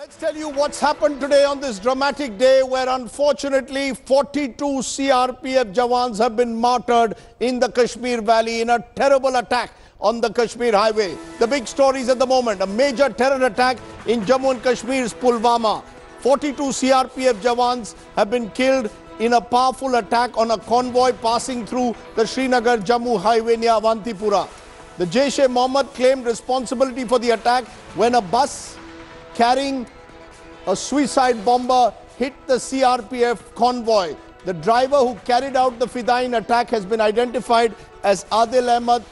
Let's tell you what's happened today on this dramatic day where unfortunately 42 CRPF Jawans have been martyred in the Kashmir Valley in a terrible attack on the Kashmir highway. The big stories at the moment, a major terror attack in Jammu and Kashmir's Pulwama. 42 CRPF Jawans have been killed in a powerful attack on a convoy passing through the Srinagar-Jammu highway near Avantipora. The Jaish-e-Mohammed claimed responsibility for the attack when a bus carrying a suicide bomber hit the CRPF convoy. The driver who carried out the Fidain attack has been identified as Adil Ahmed,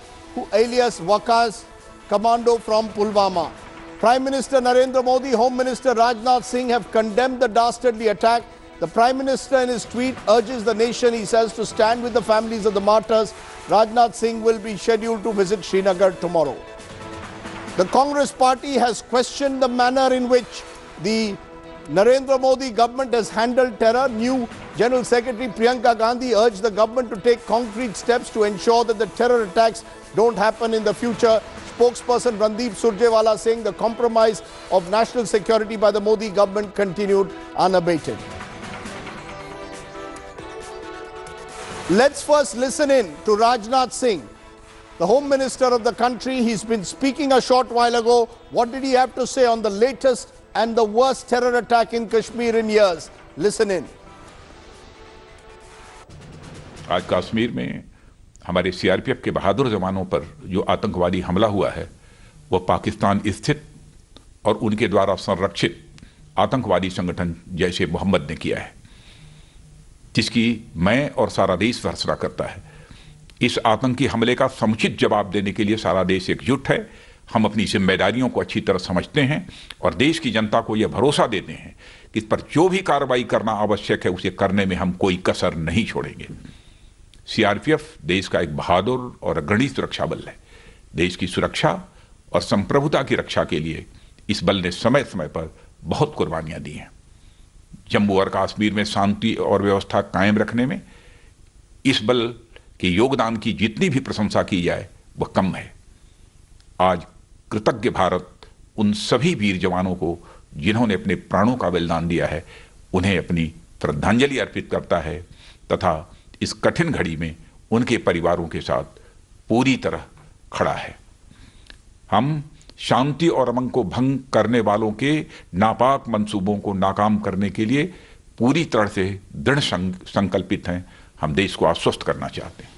alias Waqas, commando from Pulwama. Prime Minister Narendra Modi, Home Minister Rajnath Singh have condemned the dastardly attack. The Prime Minister in his tweet urges the nation, he says, to stand with the families of the martyrs. Rajnath Singh will be scheduled to visit Srinagar tomorrow. The Congress party has questioned the manner in which the Narendra Modi government has handled terror. New General Secretary Priyanka Gandhi urged the government to take concrete steps to ensure that the terror attacks don't happen in the future. Spokesperson Randeep Surjewala saying the compromise of national security by the Modi government continued unabated. Let's first listen in to Rajnath Singh, the Home Minister of the country. He's been speaking a short while ago. What did he have to say on the latest and the worst terror attack in Kashmir in years? Listen in. आज कश्मीर में हमारे CRPF के बहादुर जवानों पर जो आतंकवादी हमला हुआ है वो पाकिस्तान स्थित और उनके द्वारा संरक्षित आतंकवादी संगठन जैश-ए-मोहम्मद ने किया है, जिसकी मैं और सारा देश भर्त्सना करता है। इस आतंकी हमले का समुचित जवाब देने के लिए सारा देश एकजुट है। हम अपनी जिम्मेदारियों को अच्छी तरह समझते हैं और देश की जनता को यह भरोसा देते हैं कि इस पर जो भी कार्रवाई करना आवश्यक है उसे करने में हम कोई कसर नहीं छोड़ेंगे। सीआरपीएफ देश का एक बहादुर और अग्रणी सुरक्षा बल है। देश की सुरक्षा और संप्रभुता की रक्षा के लिए इस बल ने समय समय पर बहुत कुर्बानियां दी हैं। जम्मू और कश्मीर में शांति और व्यवस्था कायम रखने में इस बल के योगदान की जितनी भी प्रशंसा की जाए वह कम है। आज कृतज्ञ भारत उन सभी वीर जवानों को जिन्होंने अपने प्राणों का बलिदान दिया है, उन्हें अपनी श्रद्धांजलि अर्पित करता है तथा इस कठिन घड़ी में उनके परिवारों के साथ पूरी तरह खड़ा है। हम शांति और अमन को भंग करने वालों के नापाक मंसूबों को नाकाम करने के लिए पूरी तरह से दृढ़ संकल्पित हैं। हम देश को आश्वस्त करना चाहते हैं।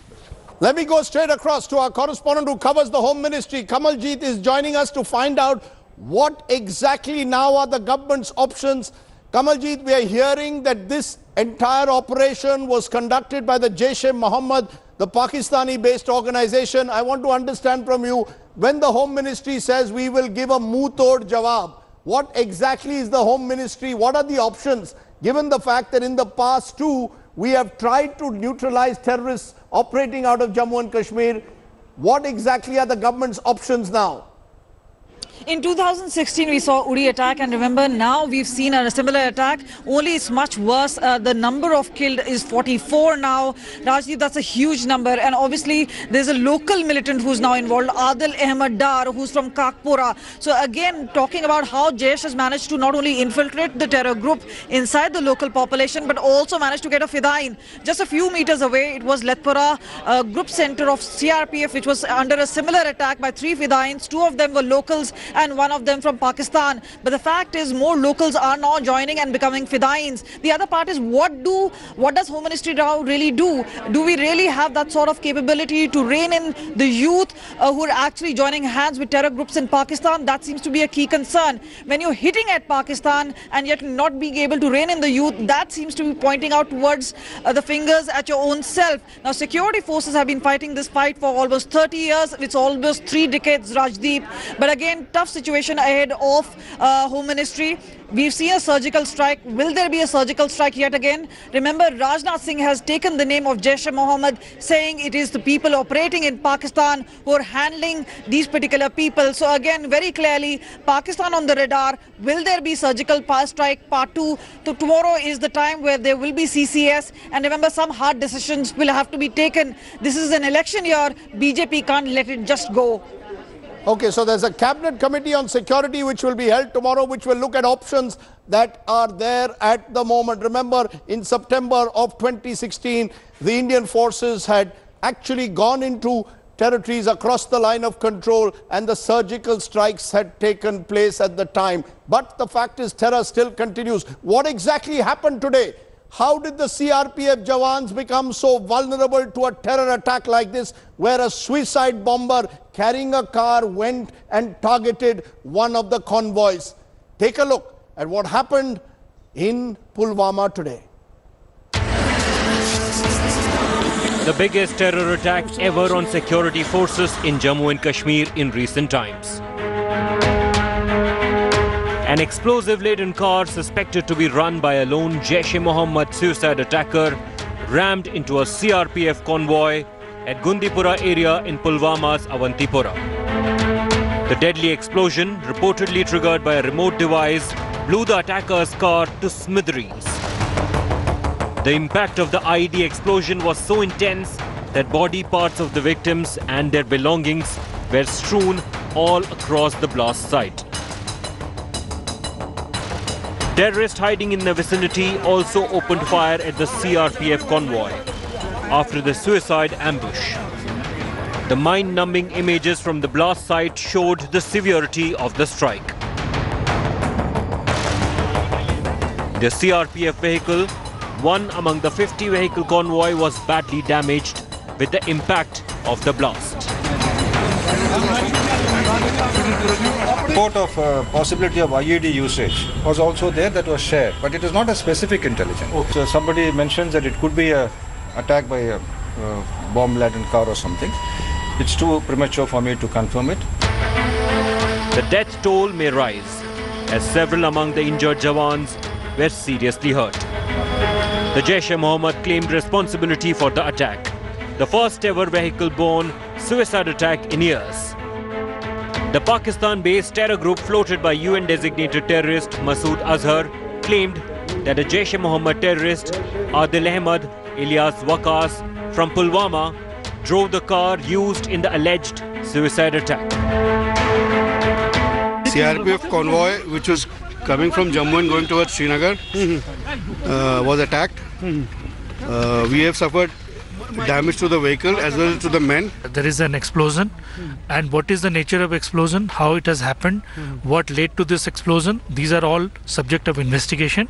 Let me go straight across to our correspondent who covers the Home Ministry. Kamaljeet is joining us to find out what exactly now are the government's options. Kamaljeet, we are hearing that this entire operation was conducted by the Jaish-e-Mohammed, the Pakistani-based organization. I want to understand from you, when the Home Ministry says we will give a muh-tod jawab, what exactly is the Home Ministry? What are the options, given the fact that in the past too, we have tried to neutralize terrorists operating out of Jammu and Kashmir? What exactly are the government's options now? In 2016, we saw Uri attack, and remember, now we've seen a similar attack, only it's much worse. The number of killed is 44 now. Rajdeep, that's a huge number, and obviously there's a local militant who's now involved, Adil Ahmed Dar, who's from Kakpura. So again, talking about how Jaish has managed to not only infiltrate the terror group inside the local population, but also managed to get a Fidain. Just a few meters away, it was Letpura, group center of CRPF, which was under a similar attack by 3 Fidains. 2 of them were locals and 1 of them from Pakistan. But the fact is, more locals are now joining and becoming Fidains. The other part is, what does Home Ministry now really do? Do we really have that sort of capability to rein in the youth who are actually joining hands with terror groups in Pakistan? That seems to be a key concern. When you're hitting at Pakistan and yet not being able to rein in the youth, that seems to be pointing out towards the fingers at your own self. Now, security forces have been fighting this fight for almost 30 years. It's almost 3 decades, Rajdeep. But again, tough situation ahead of Home Ministry. We've seen a surgical strike. Will there be a surgical strike yet again? Remember, Rajnath Singh has taken the name of Jaish-e-Mohammed, saying it is the people operating in Pakistan who are handling these particular people. So again, very clearly, Pakistan on the radar. Will there be surgical strike part 2? So tomorrow is the time where there will be CCS. And remember, some hard decisions will have to be taken. This is an election year. BJP can't let it just go. Okay, so there's a cabinet committee on security which will be held tomorrow, which will look at options that are there at the moment. Remember, in September of 2016, the Indian forces had actually gone into territories across the line of control and the surgical strikes had taken place at the time. But the fact is, terror still continues. What exactly happened today? How did the CRPF Jawans become so vulnerable to a terror attack like this, where a suicide bomber carrying a car went and targeted one of the convoys? Take a look at what happened in Pulwama today. The biggest terror attack ever on security forces in Jammu and Kashmir in recent times. An explosive-laden car suspected to be run by a lone Jaish-e-Mohammed suicide attacker rammed into a CRPF convoy at Gundipura area in Pulwama's Avantipora. The deadly explosion, reportedly triggered by a remote device, blew the attacker's car to smithereens. The impact of the IED explosion was so intense that body parts of the victims and their belongings were strewn all across the blast site. Terrorists hiding in the vicinity also opened fire at the CRPF convoy after the suicide ambush. The mind-numbing images from the blast site showed the severity of the strike. The CRPF vehicle, one among the 50-vehicle convoy, was badly damaged with the impact of the blast. Report of possibility of IED usage was also there, that was shared, but it is not a specific intelligence. So somebody mentions that it could be an attack by a bomb-laden car or something. It's too premature for me to confirm it. The death toll may rise, as several among the injured Jawans were seriously hurt. The Jaish-e-Mohammed claimed responsibility for the attack, the first ever vehicle-borne suicide attack in years. The Pakistan-based terror group floated by UN-designated terrorist Masood Azhar claimed that a Jaish-e-Mohammed terrorist, Adil Ahmed alias Waqas, from Pulwama, drove the car used in the alleged suicide attack. CRPF convoy, which was coming from Jammu and going towards Srinagar, was attacked. We have suffered damage to the vehicle as well as to the men. There is an explosion, and what is the nature of explosion, how it has happened, what led to this explosion, these are all subject of investigation.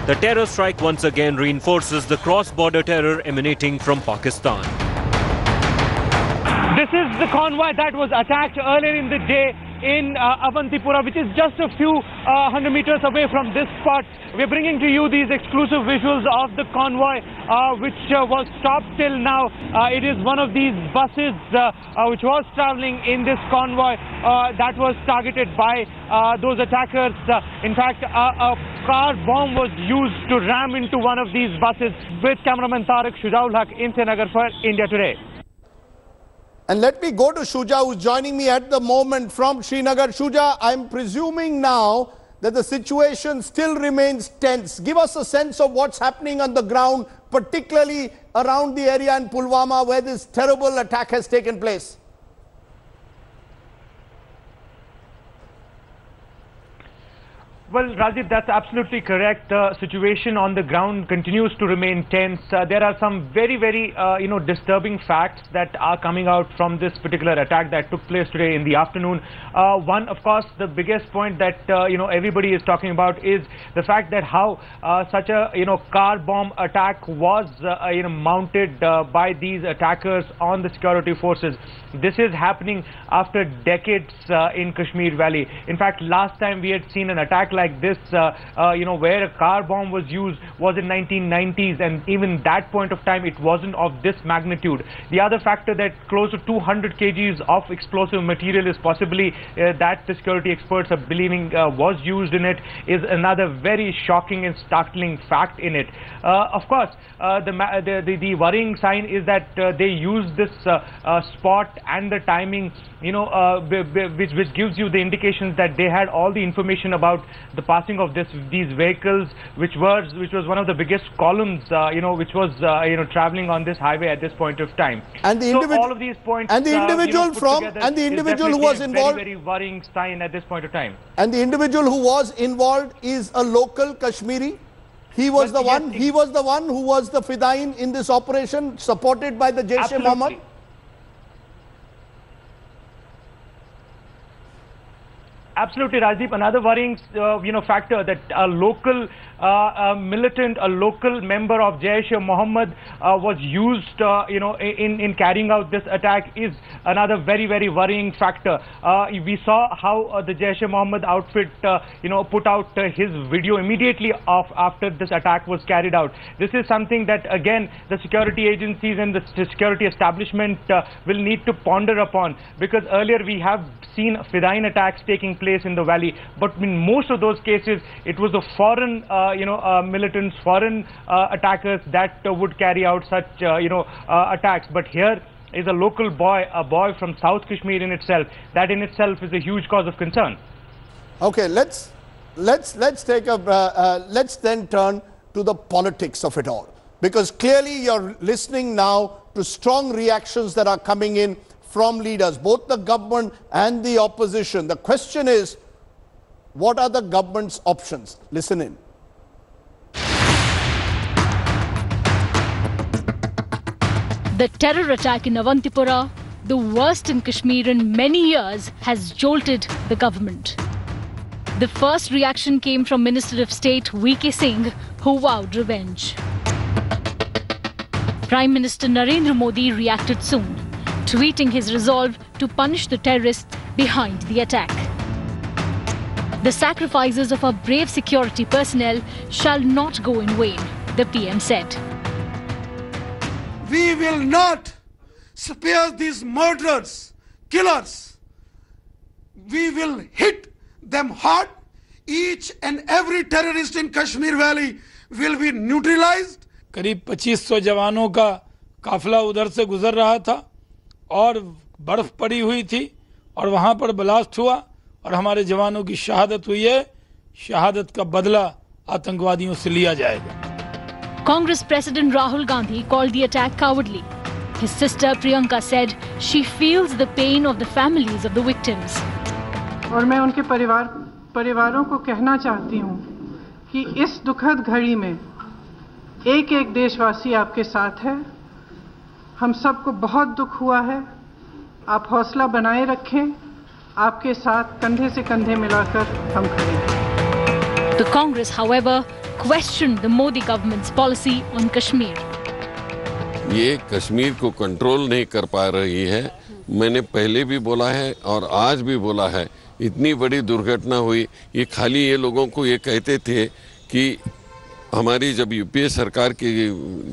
The terror strike once again reinforces the cross-border terror emanating from Pakistan. This is the convoy that was attacked earlier in the day in Avantipora, which is just a few hundred meters away from this spot. We're bringing to you these exclusive visuals of the convoy, which was stopped till now. It is one of these buses which was traveling in this convoy that was targeted by those attackers. In fact, a car bomb was used to ram into one of these buses. With cameraman Tariq Shujaul Haq in Srinagar for India Today. And let me go to Shuja, who's joining me at the moment from Srinagar. Shuja, I'm presuming now that the situation still remains tense. Give us a sense of what's happening on the ground, particularly around the area in Pulwama where this terrible attack has taken place. Well, Rajiv, that's absolutely correct. The situation on the ground continues to remain tense. There are some very, very, disturbing facts that are coming out from this particular attack that took place today in the afternoon. One, of course, the biggest point that, everybody is talking about is the fact that how such a, car bomb attack was, mounted by these attackers on the security forces. This is happening after decades in Kashmir Valley. In fact, last time we had seen an attack like this, where a car bomb was used was in 1990s, and even that point of time it wasn't of this magnitude. The other factor that close to 200 kgs of explosive material is possibly that the security experts are believing was used in it is another very shocking and startling fact in it. Of course, the worrying sign is that they use this spot and the timing, which gives you the indications that they had all the information about the passing of these vehicles, which was one of the biggest columns, which was traveling on this highway at this point of time. And the all of these points, and the individual who was involved, very worrying sign at this point of time. And the individual who was involved is a local Kashmiri. He was the one who was the Fidain in this operation, supported by the Jaish-e-Mohammed. Absolutely, Randeep. Another worrying, factor that a local militant, a local member of Jaish-e-Mohammed was used, in carrying out this attack is another very, very worrying factor. We saw how the Jaish-e-Mohammed outfit, put out his video immediately after this attack was carried out. This is something that, again, the security agencies and the security establishment will need to ponder upon, because earlier we have seen Fidain attacks taking place in the valley, but in most of those cases it was the foreign militants, foreign attackers that would carry out such attacks. But here is a local boy, a boy from South Kashmir in itself. That in itself is a huge cause of concern. Okay, let's take a let's then turn to the politics of it all, because clearly you're listening now to strong reactions that are coming in from leaders, both the government and the opposition. The question is, what are the government's options? Listen in. The terror attack in Avantipora, the worst in Kashmir in many years, has jolted the government. The first reaction came from Minister of State V.K. Singh, who vowed revenge. Prime Minister Narendra Modi reacted soon, tweeting his resolve to punish the terrorists behind the attack. The sacrifices of our brave security personnel shall not go in vain, the PM said. We will not spare these murderers, killers. We will hit them hard. Each and every terrorist in Kashmir Valley will be neutralized. करीब 2500 जवानों का काफिला उधर से गुजर रहा था और बर्फ पड़ी हुई थी और वहां पर ब्लास्ट हुआ और हमारे जवानों की शहादत हुई है। शहादत का बदला आतंकवादियों से लिया जाएगा। Congress President Rahul Gandhi called the attack cowardly. His sister Priyanka said she feels the pain of the families of the victims. और मैं उनके परिवारों को कहना चाहती हूं कि इस दुखद घड़ी में एक एक देशवासी आपके साथ है। हम सबको बहुत दुख हुआ है। आप हौसला बनाए रखें। आपके साथ कंधे से कंधे मिलाकर हम खड़े हैं। The Congress, however, questioned the Modi government's policy on Kashmir. ये कश्मीर को कंट्रोल नहीं कर पा रही है। मैंने पहले भी बोला है और आज भी बोला है, इतनी बड़ी दुर्घटना हुई, ये खाली ये लोगों को ये कहते थे कि हमारी जब यूपीए सरकार की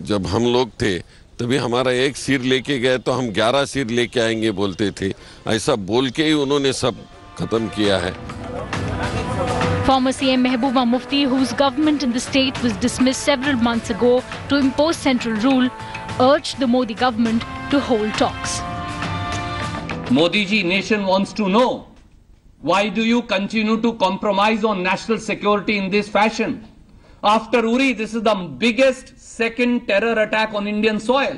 जब हम लोग थे तभी हमारा एक सिर लेके गए तो हम 11 सिर लेके आएंगे बोलते थे। ऐसा बोल के ही उन्होंने सब खत्म किया है। Former CM Mehbooba Mufti, whose government in the state was dismissed several months ago to impose central rule, urged the Modi government to hold talks. Modi ji, nation wants to know, why do you continue to compromise on national security in this fashion? After Uri, this is the biggest second terror attack on Indian soil.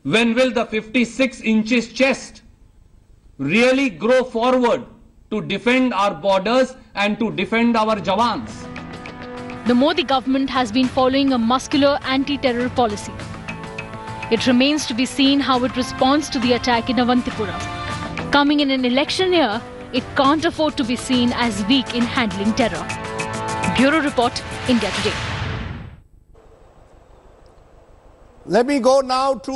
When will the 56 inches chest really grow forward to defend our borders and to defend our Jawans? The Modi government has been following a muscular anti-terror policy. It remains to be seen how it responds to the attack in Avantipora. Coming in an election year, it can't afford to be seen as weak in handling terror. Bureau Report, India Today. Let me go now to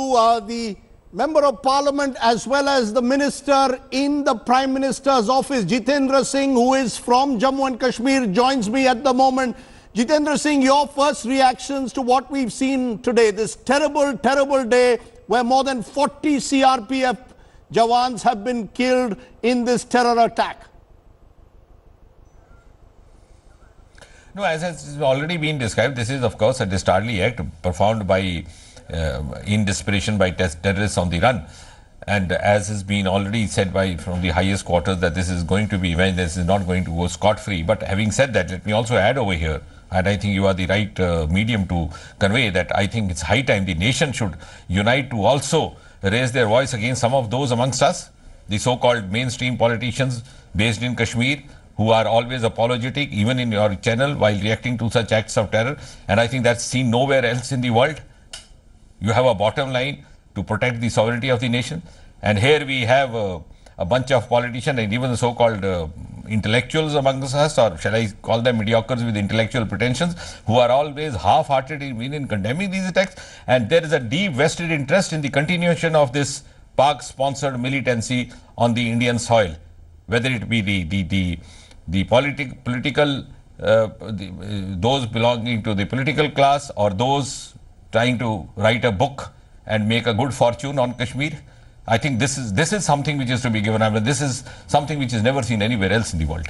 the Member of Parliament as well as the Minister in the Prime Minister's office, Jitendra Singh, who is from Jammu and Kashmir, joins me at the moment. Jitendra Singh, your first reactions to what we've seen today, this terrible, terrible day where more than 40 CRPF Jawans have been killed in this terror attack. No, as has already been described, this is of course a dastardly act performed by in desperation by terrorists on the run. And as has been already said by from the highest quarters that this is going to be event, this is not going to go scot-free. But having said that, let me also add over here, and I think you are the right medium to convey that I think it's high time the nation should unite to also raise their voice against some of those amongst us, the so-called mainstream politicians based in Kashmir, who are always apologetic, even in your channel, while reacting to such acts of terror. And I think that's seen nowhere else in the world. You have a bottom line to protect the sovereignty of the nation. And here we have a bunch of politicians and even the so-called intellectuals amongst us, or shall I call them mediocres with intellectual pretensions, who are always half-hearted in condemning these attacks. And there is a deep vested interest in the continuation of this Pak-sponsored militancy on the Indian soil, whether it be the political, those belonging to the political class, or those trying to write a book and make a good fortune on Kashmir. I think this is something which is to be given up, and this is something which is never seen anywhere else in the world.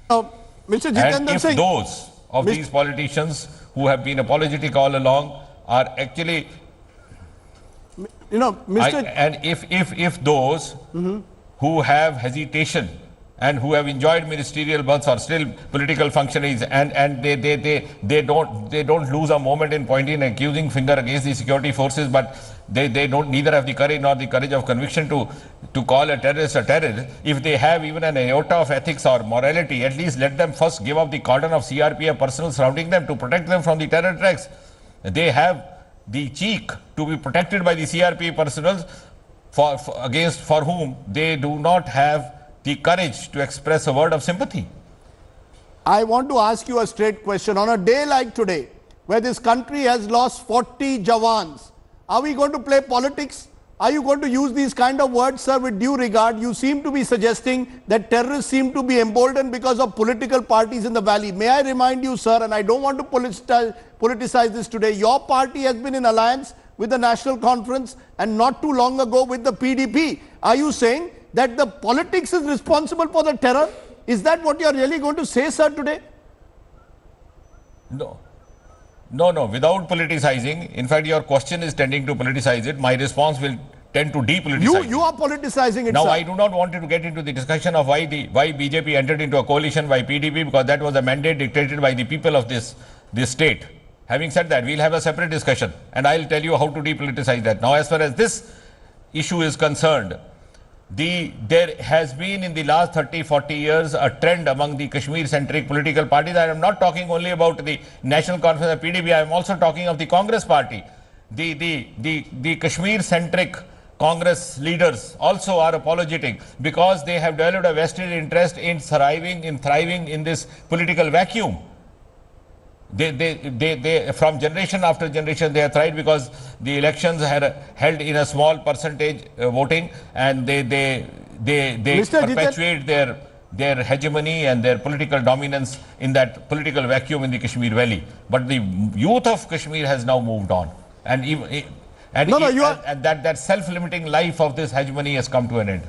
Mr. And Jitendra if Singh, those of these politicians who have been apologetic all along are actually, and if those who have hesitation and who have enjoyed ministerial berths are still political functionaries, and they don't lose a moment in pointing an accusing finger against the security forces, but they don't neither have the courage nor the courage of conviction to call a terrorist a terrorist. If they have even an iota of ethics or morality, at least let them first give up the cordon of CRPF personnel surrounding them to protect them from the terror attacks. They have the cheek to be protected by the CRPF personnel for whom they do not have the courage to express a word of sympathy. I want to ask you a straight question. On a day like today, where this country has lost 40 Jawans, are we going to play politics? Are you going to use these kind of words, sir, with due regard? You seem to be suggesting that terrorists seem to be emboldened because of political parties in the valley. May I remind you, sir, and I don't want to politicize this today, your party has been in alliance with the National Conference and not too long ago with the PDP. Are you saying that the politics is responsible for the terror? Is that what you are really going to say, sir, today? No, without politicizing. In fact, your question is tending to politicize it. My response will tend to depoliticize it. You are politicizing it, now, sir. I do not want to get into the discussion of why BJP entered into a coalition by PDP, because that was a mandate dictated by the people of this state. Having said that, we'll have a separate discussion, and I'll tell you how to depoliticize that. Now, as far as this issue is concerned, there has been in the last 30-40 years a trend among the Kashmir-centric political parties. I am not talking only about the National Conference of PDP, I am also talking of the Congress party. The Kashmir-centric Congress leaders also are apologetic because they have developed a vested interest in thriving in this political vacuum. They from generation after generation they have tried, because the elections are held in a small percentage voting, and they perpetuate their hegemony and their political dominance in that political vacuum in the Kashmir Valley. But the youth of Kashmir has now moved on, and that self-limiting life of this hegemony has come to an end.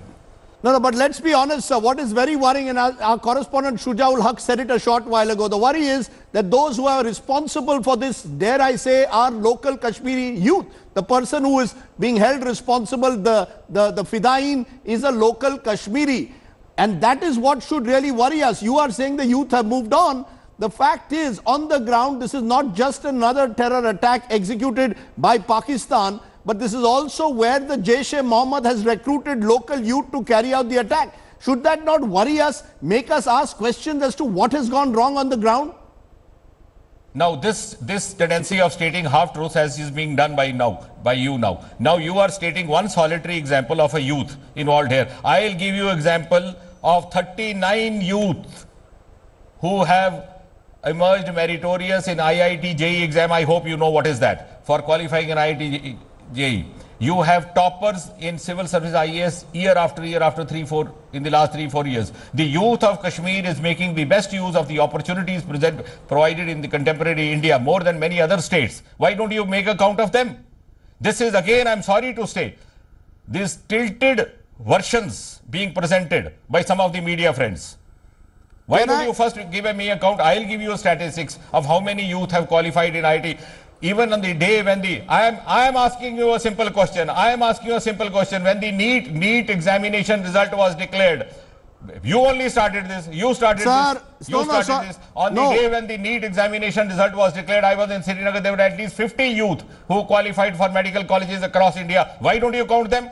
No, but let's be honest, sir. What is very worrying, and our correspondent Shujaul Haq said it a short while ago, the worry is that those who are responsible for this, dare I say, are local Kashmiri youth. The person who is being held responsible, the Fidain, is a local Kashmiri. And that is what should really worry us. You are saying the youth have moved on. The fact is, on the ground, this is not just another terror attack executed by Pakistan, but this is also where the Jaish-e-Mohammed has recruited local youth to carry out the attack. Should that not worry us, make us ask questions as to what has gone wrong on the ground? Now, this tendency of stating half-truths as is being done by you now. Now, you are stating one solitary example of a youth involved here. I'll give you example of 39 youth who have emerged meritorious in IIT JEE exam. I hope you know what is that, for qualifying in IIT JEE. You have toppers in civil service IAS year after year after in the last 3-4 years. The youth of Kashmir is making the best use of the opportunities provided in the contemporary India more than many other states. Why don't you make a count of them? This is, again, I'm sorry to say, these tilted versions being presented by some of the media friends. Why don't you first give me a count? I'll give you statistics of how many youth have qualified in IIT. even on the day when I am asking you a simple question. I am asking you a simple question. When the NEET examination result was declared, you only started this. You started this. You started this. On the day when the NEET examination result was declared, I was in Srinagar. There were at least 50 youth who qualified for medical colleges across India. Why don't you count them?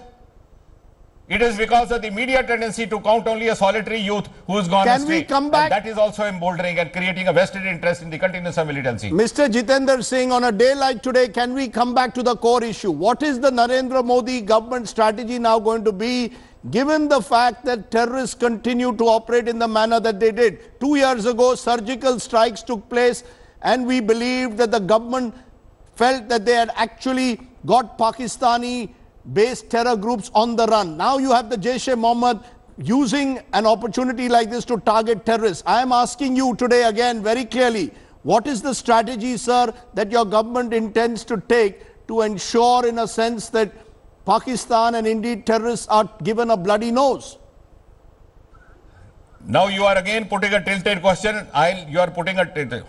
It is because of the media tendency to count only a solitary youth who has gone astray. Can we come back? And that is also emboldening and creating a vested interest in the continuance of militancy. Mr. Jitendra Singh, on a day like today, can we come back to the core issue? What is the Narendra Modi government strategy now going to be, given the fact that terrorists continue to operate in the manner that they did? 2 years ago, surgical strikes took place, and we believed that the government felt that they had actually got Pakistani-based terror groups on the run. Now you have the Jaish-e-Mohammed using an opportunity like this to target terrorists. I am asking you today again very clearly, what is the strategy, sir, that your government intends to take to ensure, in a sense, that Pakistan and indeed terrorists are given a bloody nose? Now you are again putting a tilted question. You are putting a tilted.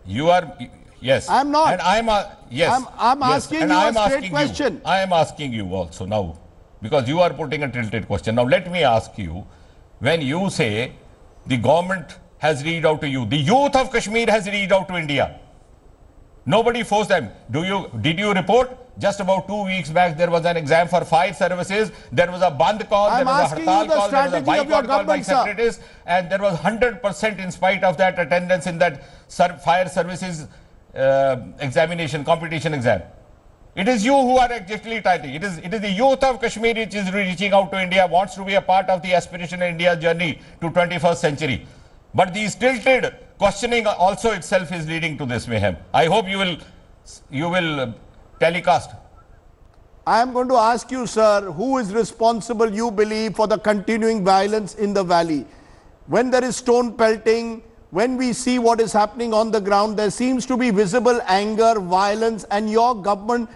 You are, yes. I am not. And I am, yes. I'm asking you a straight question. I am asking you also now, because you are putting a tilted question. Now let me ask you, when you say the government has reached out to you, the youth of Kashmir has reached out to India. Nobody forced them. Did you report? Just about 2 weeks back, there was an exam for fire services. There was a band call, there was a hartal call, there was a boycott call by separatists, and there was 100% in spite of that attendance in that fire services examination, competition exam. It is you who are actually typing. It is the youth of Kashmir which is reaching out to India, wants to be a part of the aspiration of India's journey to 21st century. But these tilted questioning also itself is leading to this mayhem. I hope you will telecast. I am going to ask you, sir, who is responsible, you believe, for the continuing violence in the valley? When there is stone pelting, when we see what is happening on the ground, there seems to be visible anger, violence, and your government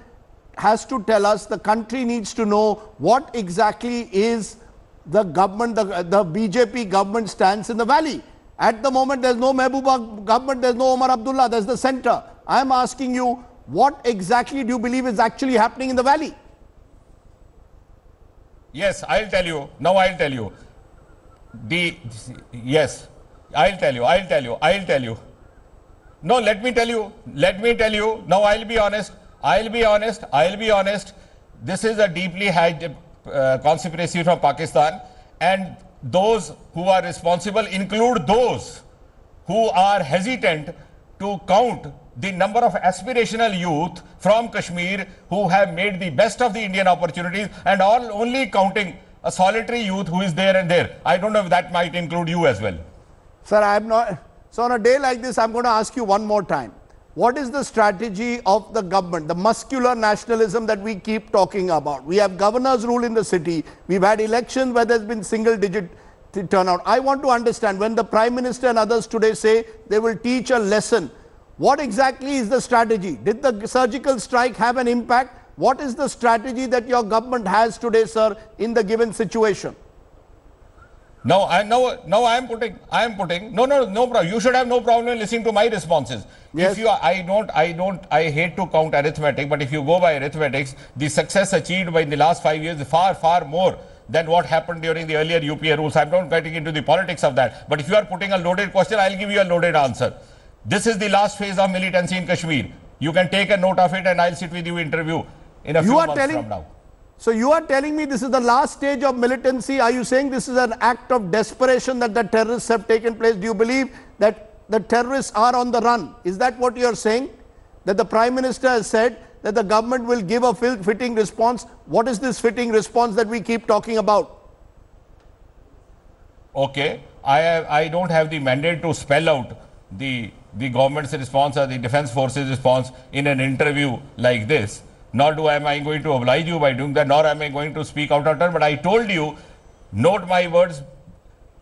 has to tell us, the country needs to know what exactly is the government, the BJP government stance in the valley. At the moment, there's no Mehbooba government, there's no Omar Abdullah, there's the center. I'm asking you, what exactly do you believe is actually happening in the valley? Yes, I'll tell you. Now I'll tell you. Yes, I'll tell you. No, let me tell you. Now I'll be honest. This is a deeply hidden conspiracy from Pakistan, and those who are responsible include those who are hesitant to count the number of aspirational youth from Kashmir who have made the best of the Indian opportunities, and all only counting a solitary youth who is there and there. I don't know if that might include you as well. Sir, I am not. So on a day like this, I'm going to ask you one more time. What is the strategy of the government, the muscular nationalism that we keep talking about? We have governor's rule in the city. We've had elections where there's been single-digit turnout. I want to understand, when the Prime Minister and others today say they will teach a lesson, what exactly is the strategy? Did the surgical strike have an impact? What is the strategy that your government has today, sir, in the given situation? No problem. You should have no problem in listening to my responses. Yes. I hate to count arithmetic, but if you go by arithmetics, the success achieved by in the last 5 years is far more than what happened during the earlier UPA rules. I'm not getting into the politics of that. But if you are putting a loaded question, I'll give you a loaded answer. This is the last phase of militancy in Kashmir. You can take a note of it, and I'll sit with you interview in a few months from now. So you are telling me this is the last stage of militancy? Are you saying this is an act of desperation that the terrorists have taken place? Do you believe that the terrorists are on the run? Is that what you are saying? That the Prime Minister has said that the government will give a fitting response? What is this fitting response that we keep talking about? Okay, I don't have the mandate to spell out the government's response or the defense forces response in an interview like this. Nor am I going to oblige you by doing that, nor am I going to speak out of turn. But I told you, note my words,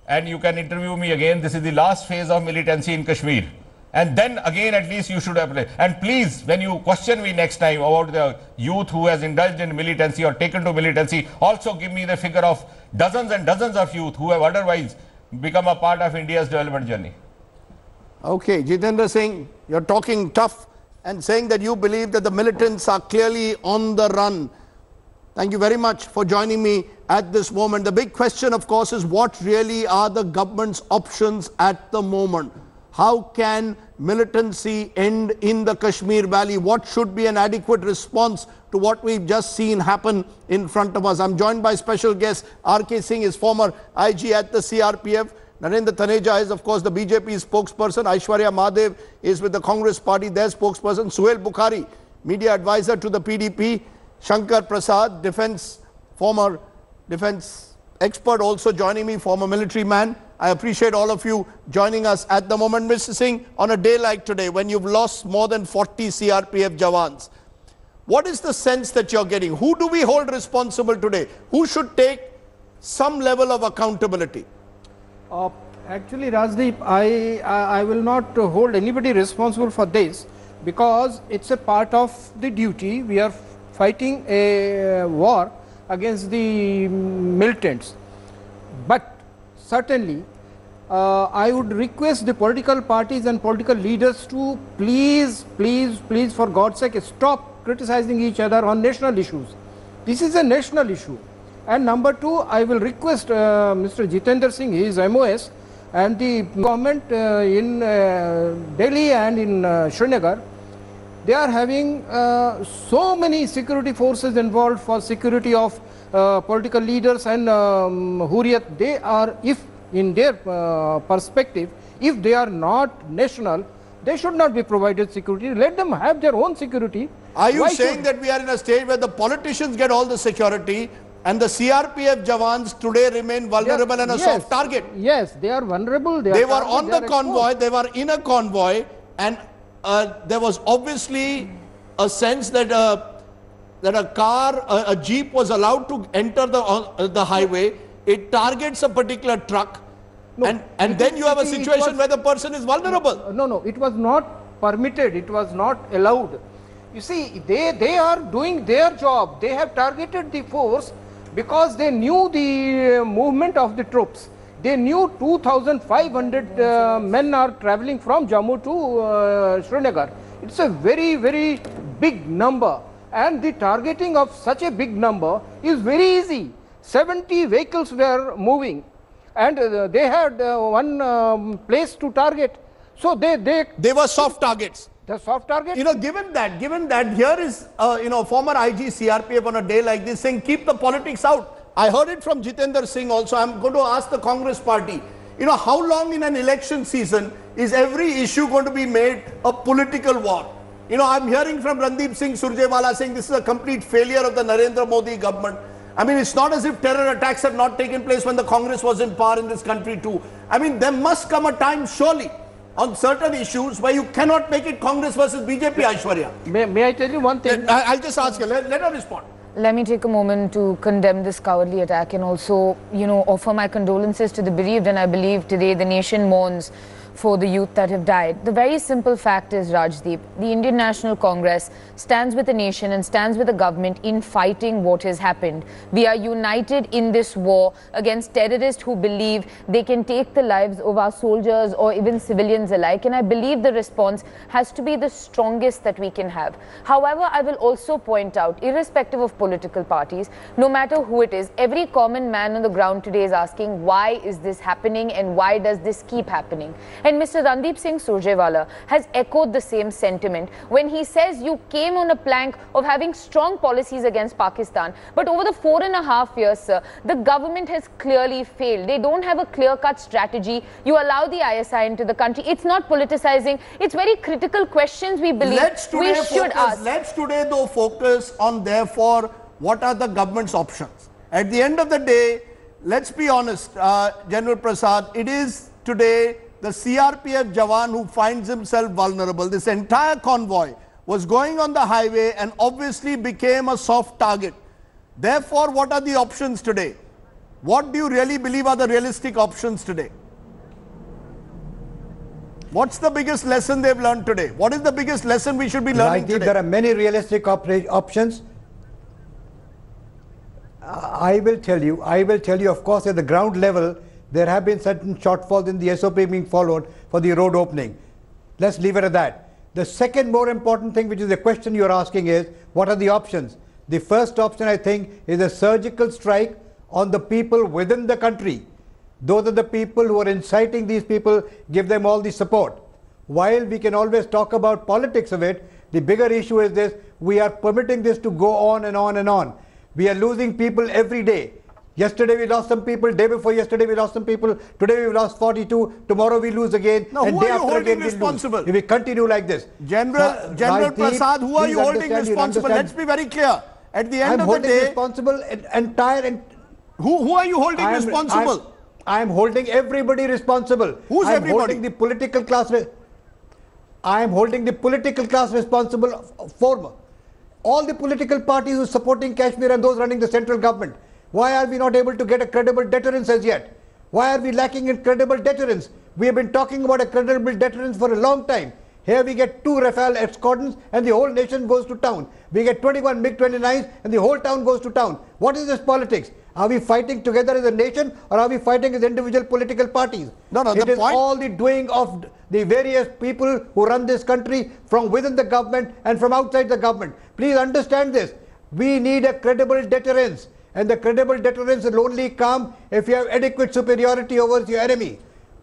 and you can interview me again. This is the last phase of militancy in Kashmir. And then again, at least you should apply. And please, when you question me next time about the youth who has indulged in militancy or taken to militancy, also give me the figure of dozens and dozens of youth who have otherwise become a part of India's development journey. Okay, Jitendra Singh, you're talking tough. and saying that you believe that the militants are clearly on the run. Thank you very much for joining me at this moment. The big question, of course, is what really are the government's options at the moment? How can militancy end in the Kashmir Valley? What should be an adequate response to what we've just seen happen in front of us? I'm joined by special guest R.K. Singh, is former IG at the CRPF. Narendra Taneja is, of course, the BJP spokesperson. Aishwarya Mahadev is with the Congress Party, their spokesperson. Suhail Bukhari, media advisor to the PDP. Shankar Prasad, former defense expert, also joining me, former military man. I appreciate all of you joining us at the moment. Mr. Singh, on a day like today, when you've lost more than 40 CRPF Jawans, what is the sense that you're getting? Who do we hold responsible today? Who should take some level of accountability? Actually, Rajdeep, I will not hold anybody responsible for this, because it's a part of the duty. We are fighting a war against the militants. But certainly, I would request the political parties and political leaders to please, for God's sake, stop criticizing each other on national issues. This is a national issue. And number two, I will request Mr. Jitendra Singh, his MOS, and the government in Delhi and in Srinagar. They are having so many security forces involved for security of political leaders and Hurriyat. They are, if in their perspective, if they are not national, they should not be provided security. Let them have their own security. Are you saying that we are in a stage where the politicians get all the security and the CRPF Jawans today remain vulnerable and a soft target? Yes, they are vulnerable. They were on the convoy, they were in a convoy, and there was obviously a sense that a car, a jeep was allowed to enter the highway. It targets a particular truck, and then you have a situation where the person is vulnerable. No, it was not permitted. It was not allowed. You see, they are doing their job. They have targeted the force because they knew the movement of the troops. They knew 2,500 men are traveling from Jammu to Srinagar. It's a very, very big number, and the targeting of such a big number is very easy. 70 vehicles were moving, and they had one place to target. So they were soft targets. The soft target. You know, given that, here is former IG CRPF on a day like this saying keep the politics out. I heard it from Jitendra Singh also. I'm going to ask the Congress Party, how long in an election season is every issue going to be made a political war? I'm hearing from Randeep Surjewala saying this is a complete failure of the Narendra Modi government. I mean, it's not as if terror attacks have not taken place when the Congress was in power in this country too. I mean, there must come a time surely on certain issues where you cannot make it Congress versus BJP, Aishwarya. May I tell you one thing? I'll just ask you, let her respond. Let me take a moment to condemn this cowardly attack and also, offer my condolences to the bereaved. And I believe today the nation mourns for the youth that have died. The very simple fact is, Rajdeep, the Indian National Congress stands with the nation and stands with the government in fighting what has happened. We are united in this war against terrorists who believe they can take the lives of our soldiers or even civilians alike. And I believe the response has to be the strongest that we can have. However, I will also point out, irrespective of political parties, no matter who it is, every common man on the ground today is asking, why is this happening and why does this keep happening? And Mr. Randeep Surjewala has echoed the same sentiment when he says you came on a plank of having strong policies against Pakistan. But over the 4.5 years, sir, the government has clearly failed. They don't have a clear-cut strategy. You allow the ISI into the country. It's not politicizing. It's very critical questions we believe we should ask. Let's today, though, focus on, therefore, what are the government's options. At the end of the day, let's be honest, General Prasad, it is today the CRPF Jawan who finds himself vulnerable. This entire convoy was going on the highway and obviously became a soft target. Therefore, what are the options today? What do you really believe are the realistic options today? What's the biggest lesson they've learned today? What is the biggest lesson we should be learning today? There are many realistic options. I will tell you, of course, at the ground level, there have been certain shortfalls in the SOP being followed for the road opening. Let's leave it at that. The second more important thing, which is the question you are asking, is what are the options? The first option, I think, is a surgical strike on the people within the country. Those are the people who are inciting these people, give them all the support. While we can always talk about politics of it, the bigger issue is this: we are permitting this to go on and on and on. We are losing people every day. Yesterday we lost some people, day before yesterday we lost some people, today we lost 42, tomorrow we lose again, now, and who day are you after holding again we responsible? lose. If we continue like this. General Prasad, who are you holding responsible? Let's be very clear. At the end of the day, responsible entire. Who are you holding responsible? I am holding everybody responsible. Who's everybody? Holding the political class. I am holding the political class responsible for all the political parties who are supporting Kashmir and those running the central government. Why are we not able to get a credible deterrence as yet? Why are we lacking in credible deterrence? We have been talking about a credible deterrence for a long time. Here we get 2 Rafale escadrons and the whole nation goes to town. We get 21 MiG-29s and the whole town goes to town. What is this politics? Are we fighting together as a nation, or are we fighting as individual political parties? No, it is all the doing of the various people who run this country from within the government and from outside the government. Please understand this. We need a credible deterrence, and the credible deterrence will only come if you have adequate superiority over your enemy.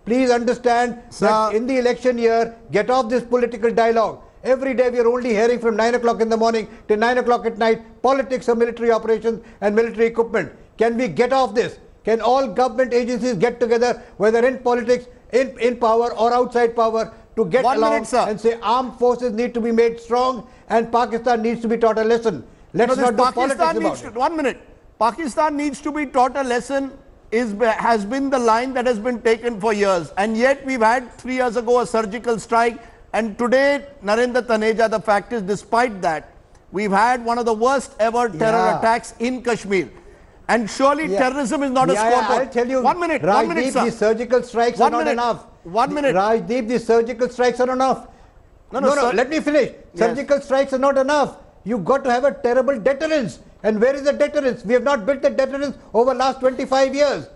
Please understand that in the election year, get off this political dialogue. Every day we are only hearing from 9 o'clock in the morning to 9 o'clock at night politics of military operations and military equipment. Can we get off this? Can all government agencies get together, whether in politics, in power or outside power, to get along and say armed forces need to be made strong and Pakistan needs to be taught a lesson? Let's not do politics about it. 1 minute. Pakistan needs to be taught a lesson has been the line that has been taken for years, and yet we've had 3 years ago a surgical strike, and today, Narendra Taneja, the fact is, despite that, we've had one of the worst ever terror attacks in Kashmir. And surely terrorism is not a scoreboard. I'll tell you, 1 minute, Rajdeep, 1 minute, sir. The surgical strikes are not enough. 1 minute. Rajdeep, the surgical strikes are enough. No, let me finish. Surgical strikes are not enough. You've got to have a terrible deterrence. And where is the deterrence? We have not built the deterrence over the last 25 years.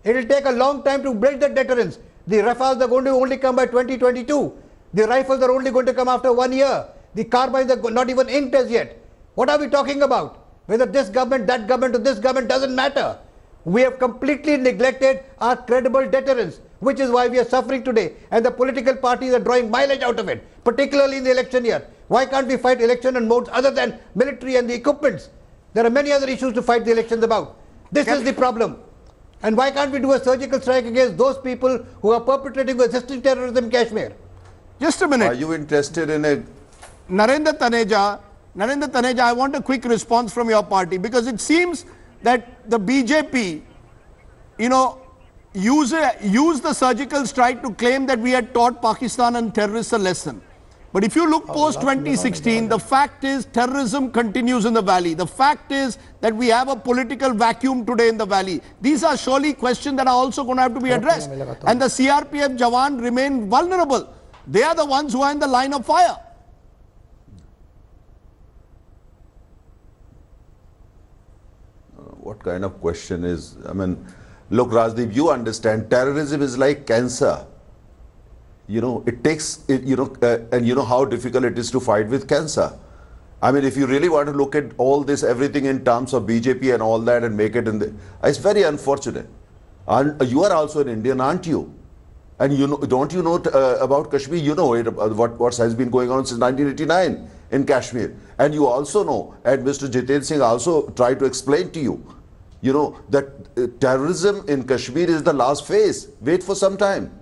It will take a long time to build the deterrence. The Rafales are going to only come by 2022. The rifles are only going to come after 1 year. The carbines are not even inked as yet. What are we talking about? Whether this government, that government, or this government, doesn't matter. We have completely neglected our credible deterrence, which is why we are suffering today. And the political parties are drawing mileage out of it, particularly in the election year. Why can't we fight election on modes other than military and the equipments? There are many other issues to fight the elections about. This is the problem. And why can't we do a surgical strike against those people who are perpetrating assisting terrorism in Kashmir? Just a minute. Are you interested in a... Narendra Taneja, I want a quick response from your party, because it seems that the BJP, use the surgical strike to claim that we had taught Pakistan and terrorists a lesson. But if you look post 2016, the fact is terrorism continues in the valley. The fact is that we have a political vacuum today in the valley. These are surely questions that are also going to have to be addressed. And the CRPF Jawan remain vulnerable. They are the ones who are in the line of fire. What kind of question is, look, Rajdeep, you understand terrorism is like cancer. It takes, and you know how difficult it is to fight with cancer. If you really want to look at all this, everything in terms of BJP and all that and make it it's very unfortunate. And you are also an Indian, aren't you? And don't you know about Kashmir? You know what has been going on since 1989 in Kashmir. And you also know, and Mr. Jiten Singh also tried to explain to you, that terrorism in Kashmir is the last phase. Wait for some time.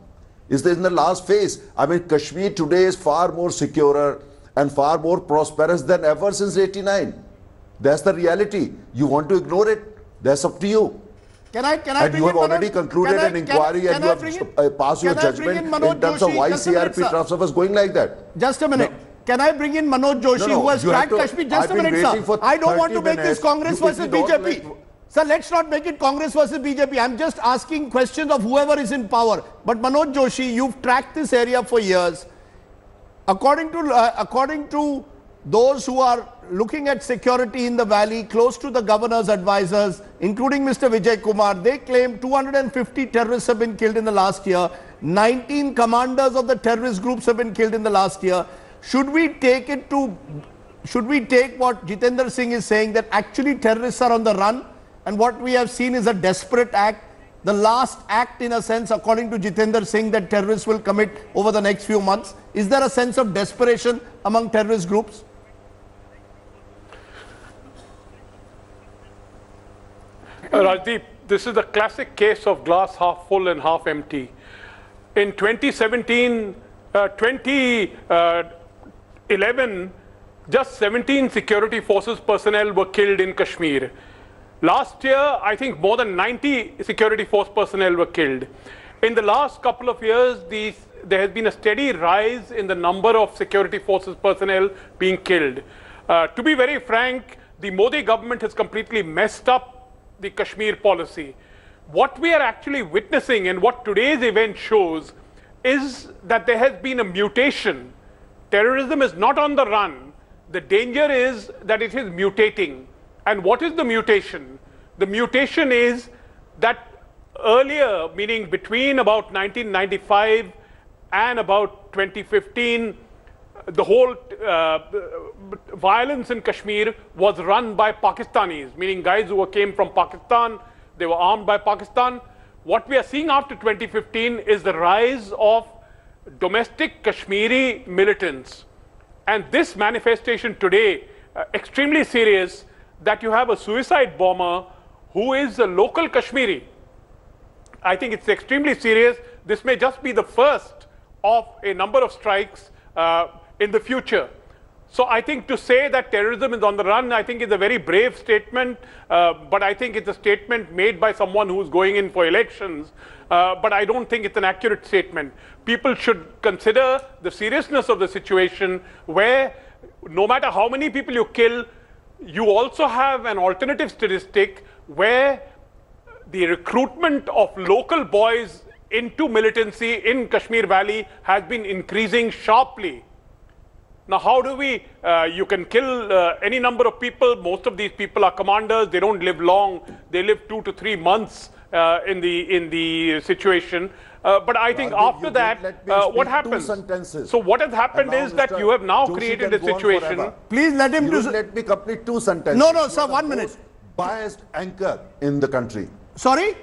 Is in the last phase. Kashmir today is far more secure and far more prosperous than ever since 89. That's the reality. You want to ignore it? That's up to you. And you have already concluded an inquiry and you have passed your judgment in terms of why CRP transfer was going like that. Just a minute. Can I bring in Manoj Joshi, who has tracked Kashmir? Just a minute, sir. I don't want to make this Congress versus BJP. Sir, let's not make it Congress versus BJP. I'm just asking questions of whoever is in power. But Manoj Joshi, you've tracked this area for years. According to those who are looking at security in the valley, close to the governor's advisors, including Mr. Vijay Kumar, they claim 250 terrorists have been killed in the last year. 19 commanders of the terrorist groups have been killed in the last year. Should we take what Jitendra Singh is saying, that actually terrorists are on the run, and what we have seen is a desperate act, the last act in a sense, according to Jitendra Singh, that terrorists will commit over the next few months? Is there a sense of desperation among terrorist groups? Randeep, this is the classic case of glass half full and half empty. In 2017, 2011, just 17 security forces personnel were killed in Kashmir. Last year, I think more than 90 security force personnel were killed. In the last couple of years, there has been a steady rise in the number of security forces personnel being killed. To be very frank, the Modi government has completely messed up the Kashmir policy. What we are actually witnessing and what today's event shows is that there has been a mutation. Terrorism is not on the run. The danger is that it is mutating. And what is the mutation? The mutation is that earlier, meaning between about 1995 and about 2015, the whole violence in Kashmir was run by Pakistanis, meaning guys who came from Pakistan, they were armed by Pakistan. What we are seeing after 2015 is the rise of domestic Kashmiri militants. And this manifestation today, extremely serious, that you have a suicide bomber who is a local Kashmiri. I think it's extremely serious. This may just be the first of a number of strikes in the future. So I think to say that terrorism is on the run, I think is a very brave statement, but I think it's a statement made by someone who's going in for elections, but I don't think it's an accurate statement. People should consider the seriousness of the situation where no matter how many people you kill, you also have an alternative statistic where the recruitment of local boys into militancy in Kashmir Valley has been increasing sharply. Now, how do we, you can kill any number of people. Most of these people are commanders. They don't live long. They live 2 to 3 months in the situation. But I think after that, what happens? So what has happened is that you have now created a situation. Please let him let me complete 2 sentences. No, sir, 1 minute. Biased anchor in the country. Sorry?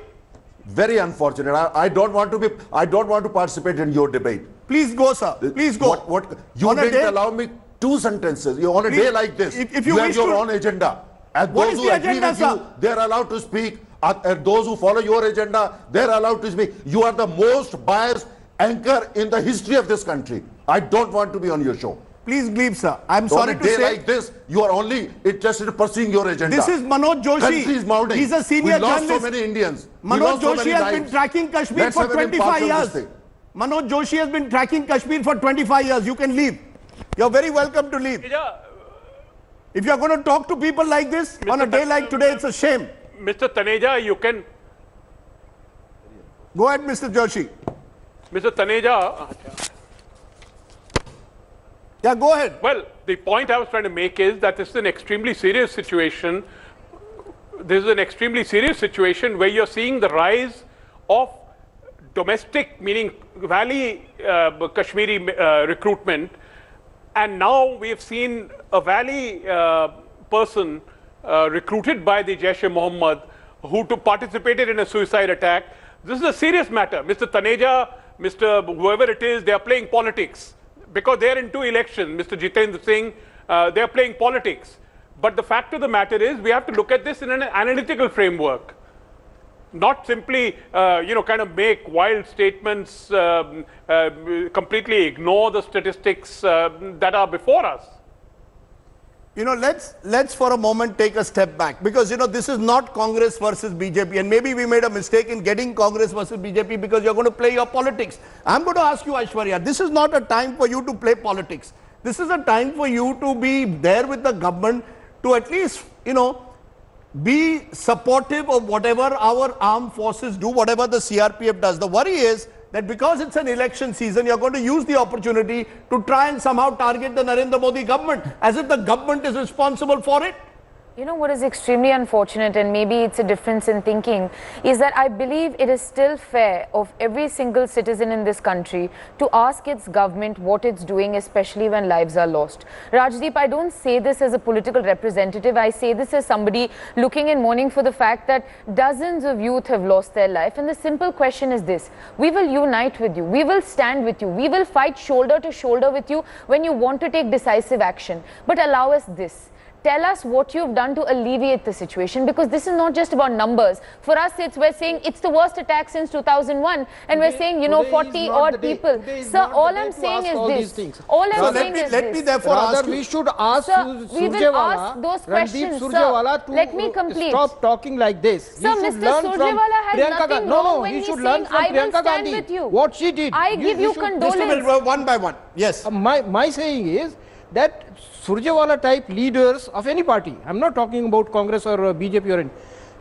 Very unfortunate. I don't want to participate in your debate. Please go, sir. Please go. You didn't allow me 2 sentences. You on a day like this, if you have your own agenda. And What those is who the agree agenda, with you, sir? they're allowed to speak. And those who follow your agenda, they're allowed to speak. You are the most biased anchor in the history of this country. I don't want to be on your show. Please leave, sir. I'm sorry to say. On a day like this, you are only interested in pursuing your agenda. This is Manoj Joshi. Country is mounting. He's a senior we lost journalist. so many Indians. Manoj Joshi has been tracking Kashmir for 25 years. Manoj Joshi has been tracking Kashmir for 25 years. You can leave. You're very welcome to leave. If you're going to talk to people like this on a day like today, it's a shame. Mr. Taneja, you can. Go ahead, Mr. Joshi. Mr. Taneja. Yeah, go ahead. Well, the point I was trying to make is that this is an extremely serious situation. This is an extremely serious situation where you're seeing the rise of domestic, meaning Valley Kashmiri recruitment. And now we have seen a Valley person recruited by the Jaish-e-Mohammed who participated in a suicide attack. This is a serious matter. Mr. Taneja, Mr. whoever it is, they are playing politics. Because they are into elections, Mr. Jitendra Singh, they are playing politics. But the fact of the matter is, we have to look at this in an analytical framework. Not simply, kind of make wild statements, completely ignore the statistics that are before us. Let's for a moment take a step back, because this is not Congress versus BJP, and maybe we made a mistake in getting Congress versus BJP because you're going to play your politics. I'm going to ask you, Aishwarya, this is not a time for you to play politics. This is a time for you to be there with the government to at least, be supportive of whatever our armed forces do, whatever the CRPF does. The worry is that because it's an election season, you're going to use the opportunity to try and somehow target the Narendra Modi government, as if the government is responsible for it. You know what is extremely unfortunate, and maybe it's a difference in thinking, is that I believe it is still fair of every single citizen in this country to ask its government what it's doing, especially when lives are lost. Rajdeep, I don't say this as a political representative. I say this as somebody looking and mourning for the fact that dozens of youth have lost their life. And the simple question is this: we will unite with you. We will stand with you. We will fight shoulder to shoulder with you when you want to take decisive action. But allow us this. Tell us what you've done to alleviate the situation, because this is not just about numbers. For us, we're saying it's the worst attack since 2001, and we're saying, you know, 40 odd people. Sir, all I'm saying is this. All I'm saying is this. Let me therefore ask you. We should ask we will ask those questions, Randeep Surjewala, sir. Let me complete. Stop talking like this. Sir, Mr. Surjewala has nothing wrong when he's saying, I will stand with you. What she did. I give you condolence. One by one. Yes. My saying is that Surjewala type leaders of any party, I'm not talking about Congress or BJP or any,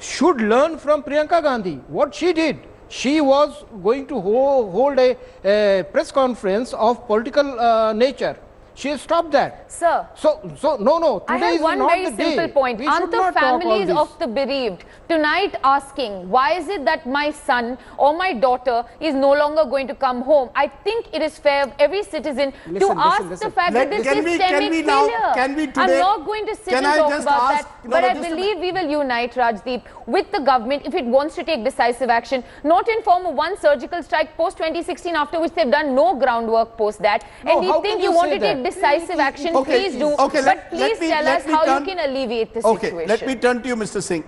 should learn from Priyanka Gandhi what she did. She was going to hold a press conference of political nature. She has stopped that. Sir. So no. Today I have one very simple point. Aren't the families of the bereaved tonight asking, why is it that my son or my daughter is no longer going to come home? I think it is fair of every citizen to ask the fact that this is systemic failure. I'm not going to sit and talk about that, but I believe we will unite, Rajdeep, with the government if it wants to take decisive action, not in form of one surgical strike post 2016, after which they've done no groundwork post that. And we think you want to take decisive action, please do. But please tell us how you can alleviate the situation. Okay, let me turn to you, Mr. Singh.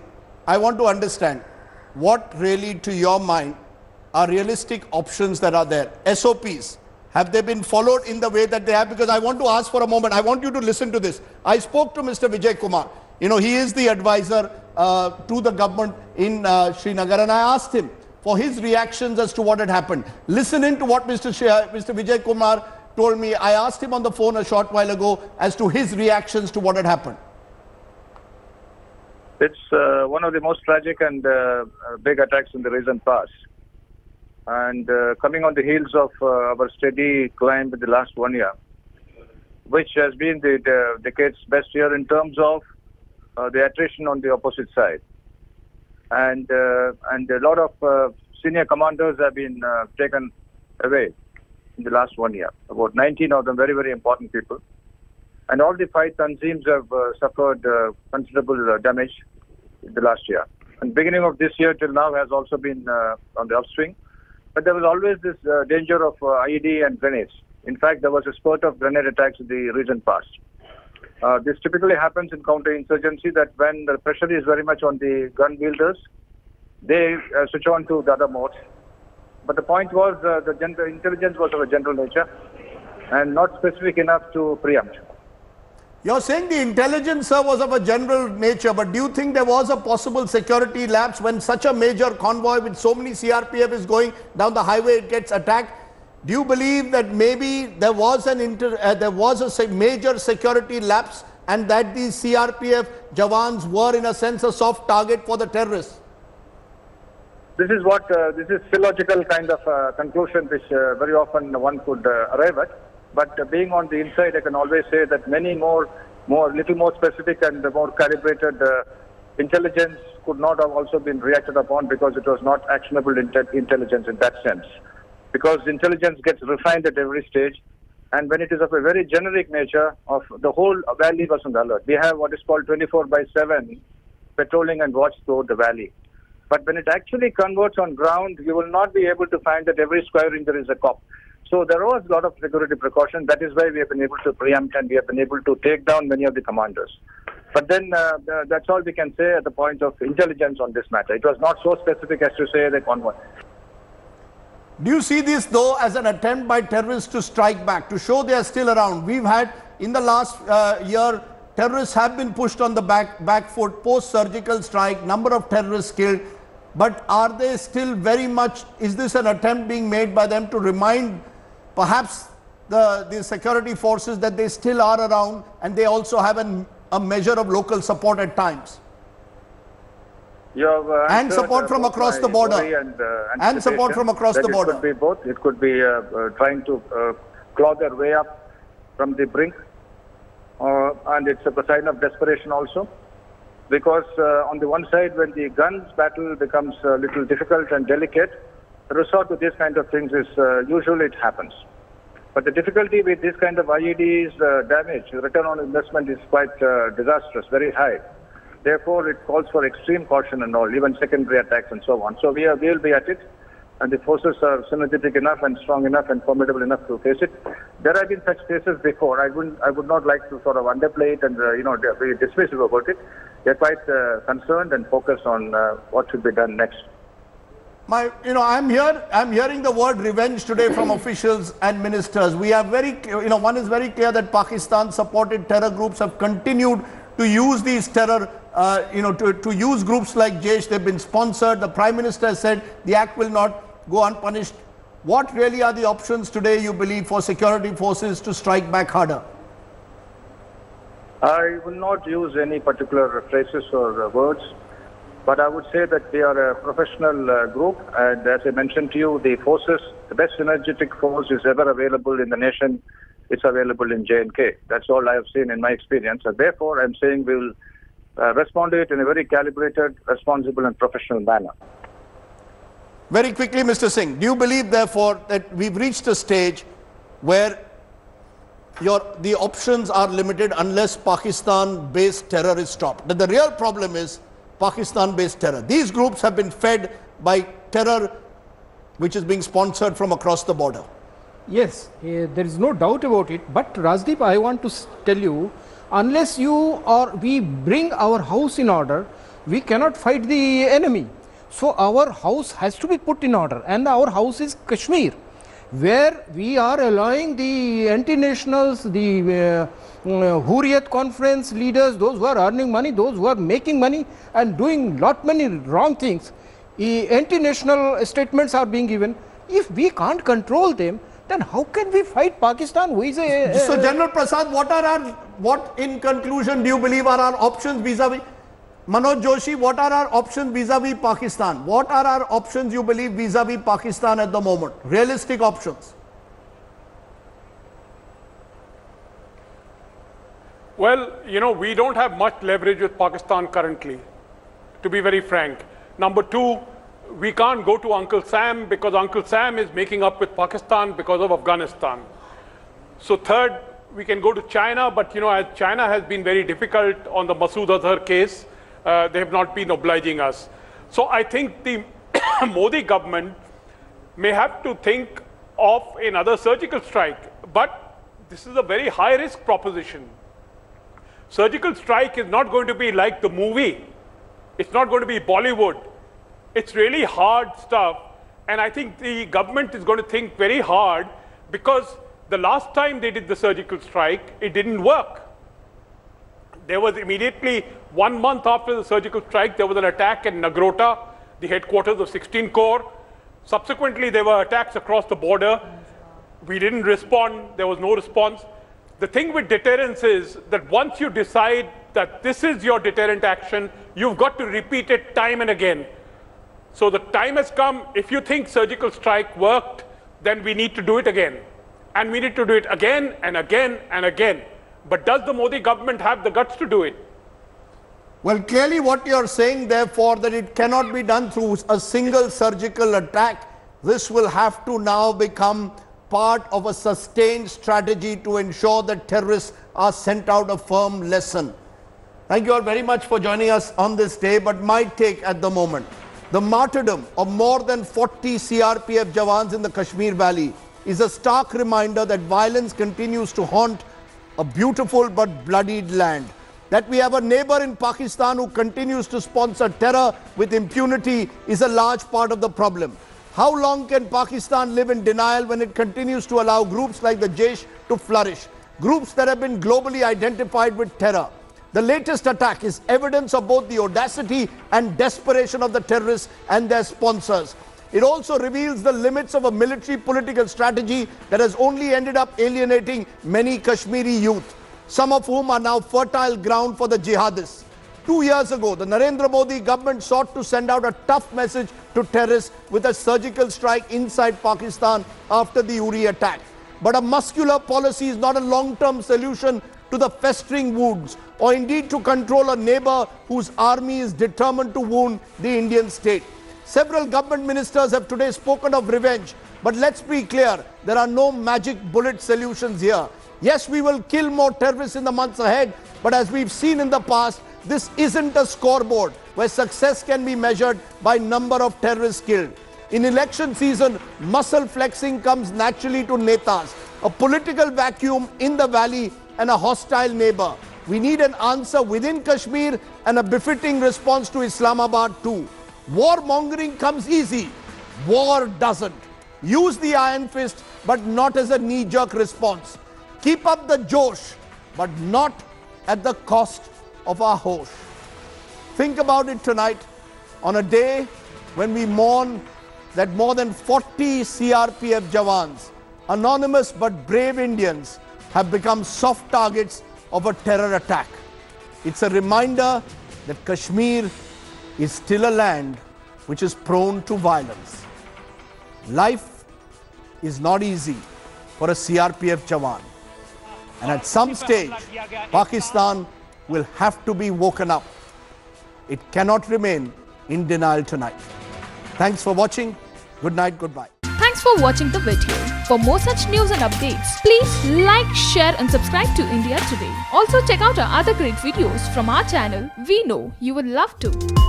I want to understand what really, to your mind, are realistic options that are there. SOPs, have they been followed in the way that they have? Because I want to ask for a moment, I want you to listen to this. I spoke to Mr. Vijay Kumar. You know, he is the advisor to the government in Srinagar, and I asked him for his reactions as to what had happened. Listen in to what Mr. Vijay Kumar told me. I asked him on the phone a short while ago as to his reactions to what had happened. It's one of the most tragic and big attacks in the recent past. And coming on the heels of our steady climb in the last 1 year, which has been the decade's best year in terms of the attrition on the opposite side. And a lot of senior commanders have been taken away in the last 1 year. About 19 of them, very, very important people. And all the five tanzeems have suffered considerable damage in the last year. And beginning of this year till now has also been on the upswing. But there was always this danger of IED and grenades. In fact, there was a spurt of grenade attacks in the recent past. This typically happens in counterinsurgency, that when the pressure is very much on the gun wielders, they switch on to the other modes. But the point was the intelligence was of a general nature and not specific enough to preempt. You're saying the intelligence, sir, was of a general nature, but do you think there was a possible security lapse when such a major convoy with so many CRPF is going down the highway, it gets attacked? Do you believe that maybe there was a major security lapse and that these CRPF Jawans were in a sense a soft target for the terrorists? This is what this is philological kind of conclusion which very often one could arrive at. But being on the inside, I can always say that little more specific and more calibrated intelligence could not have also been reacted upon, because it was not actionable intelligence in that sense. Because intelligence gets refined at every stage, and when it is of a very generic nature, of the whole valley was on the alert. We have what is called 24/7 patrolling and watch throughout the valley. But when it actually converts on ground, you will not be able to find that every square inch there is a cop. So there was a lot of security precaution. That is why we have been able to preempt and we have been able to take down many of the commanders. But then that's all we can say at the point of intelligence on this matter. It was not so specific as to say the convoy. Do you see this though as an attempt by terrorists to strike back, to show they are still around? We've had in the last year, terrorists have been pushed on the back foot, post-surgical strike, number of terrorists killed. But are they still very much, is this an attempt being made by them to remind perhaps the security forces that they still are around and they also have a measure of local support at times? And support from across the border. And support from across the border. It could be both. It could be trying to claw their way up from the brink. And it's a sign of desperation also. because on the one side, when the guns battle becomes a little difficult and delicate, resort to these kind of things is usually it happens. But the difficulty with this kind of IEDs damage, return on investment is quite disastrous, very high. Therefore, it calls for extreme caution and all, even secondary attacks and so on. So we will be at it, and the forces are synergetic enough and strong enough and formidable enough to face it. There have been such cases before. I would not like to sort of underplay it and be dismissive about it. They're quite concerned and focused on what should be done next. I'm hearing the word revenge today from officials and ministers. We are one is very clear that Pakistan-supported terror groups have continued to use these terror, to use groups like Jaish. They've been sponsored. The Prime Minister said the act will not go unpunished. What really are the options today, you believe, for security forces to strike back harder? I will not use any particular phrases or words, but I would say that we are a professional group, and as I mentioned to you, the forces, the best synergetic force is ever available in the nation. It's available in J&K. That's all I have seen in my experience. And therefore, I'm saying we will respond to it in a very calibrated, responsible and professional manner. Very quickly, Mr. Singh, do you believe, therefore, that we've reached a stage where the options are limited unless Pakistan-based terror is stopped? That the real problem is Pakistan-based terror. These groups have been fed by terror which is being sponsored from across the border. Yes, there is no doubt about it. But Rajdeep, I want to tell you, unless you or we bring our house in order, we cannot fight the enemy. So our house has to be put in order, and our house is Kashmir, where we are allowing the anti-nationals, the Hurriyat conference leaders, those who are earning money, those who are making money and doing many wrong things. Anti-national statements are being given. If we can't control them, then how can we fight Pakistan, who is a... So General Prasad, what in conclusion do you believe are our options vis-a-vis? Manoj Joshi, what are our options vis-a-vis Pakistan? What are our options you believe vis-a-vis Pakistan at the moment? Realistic options. Well, we don't have much leverage with Pakistan currently, to be very frank. Number two, we can't go to Uncle Sam because Uncle Sam is making up with Pakistan because of Afghanistan. So third, we can go to China, but as China has been very difficult on the Masood Azhar case, they have not been obliging us. So I think the Modi government may have to think of another surgical strike, but this is a very high risk proposition. Surgical strike is not going to be like the movie. It's not going to be Bollywood. It's really hard stuff, and I think the government is going to think very hard, because the last time they did the surgical strike, it didn't work. There was immediately 1 month after the surgical strike, there was an attack in Nagrota, the headquarters of 16 Corps. Subsequently, there were attacks across the border. We didn't respond. There was no response. The thing with deterrence is that once you decide that this is your deterrent action, you've got to repeat it time and again. So the time has come. If you think surgical strike worked, then we need to do it again. And we need to do it again and again and again. But does the Modi government have the guts to do it? Well, clearly what you are saying, therefore, that it cannot be done through a single surgical attack. This will have to now become part of a sustained strategy to ensure that terrorists are sent out a firm lesson. Thank you all very much for joining us on this day. But my take at the moment, the martyrdom of more than 40 CRPF Jawans in the Kashmir Valley is a stark reminder that violence continues to haunt a beautiful but bloodied land. That we have a neighbor in Pakistan who continues to sponsor terror with impunity is a large part of the problem. How long can Pakistan live in denial when it continues to allow groups like the Jaish to flourish? Groups that have been globally identified with terror. The latest attack is evidence of both the audacity and desperation of the terrorists and their sponsors. It also reveals the limits of a military political strategy that has only ended up alienating many Kashmiri youth, some of whom are now fertile ground for the jihadists. 2 years ago, the Narendra Modi government sought to send out a tough message to terrorists with a surgical strike inside Pakistan after the Uri attack. But a muscular policy is not a long-term solution to the festering wounds, or indeed to control a neighbor whose army is determined to wound the Indian state. Several government ministers have today spoken of revenge, but let's be clear, there are no magic bullet solutions here. Yes, we will kill more terrorists in the months ahead, but as we've seen in the past, this isn't a scoreboard where success can be measured by number of terrorists killed. In election season, muscle flexing comes naturally to netas, a political vacuum in the valley and a hostile neighbor. We need an answer within Kashmir and a befitting response to Islamabad too. Warmongering comes easy, war doesn't. Use the iron fist, but not as a knee-jerk response. Keep up the josh, but not at the cost of our hosh. Think about it tonight, on a day when we mourn that more than 40 CRPF Jawans, anonymous but brave Indians, have become soft targets of a terror attack. It's a reminder that Kashmir is still a land which is prone to violence. Life is not easy for a CRPF Jawan. And at some stage, Pakistan will have to be woken up. It cannot remain in denial tonight. Thanks for watching. Good night, goodbye. Thanks for watching the video. For more such news and updates, please like, share and subscribe to India Today. Also check out our other great videos from our channel. We know you would love to.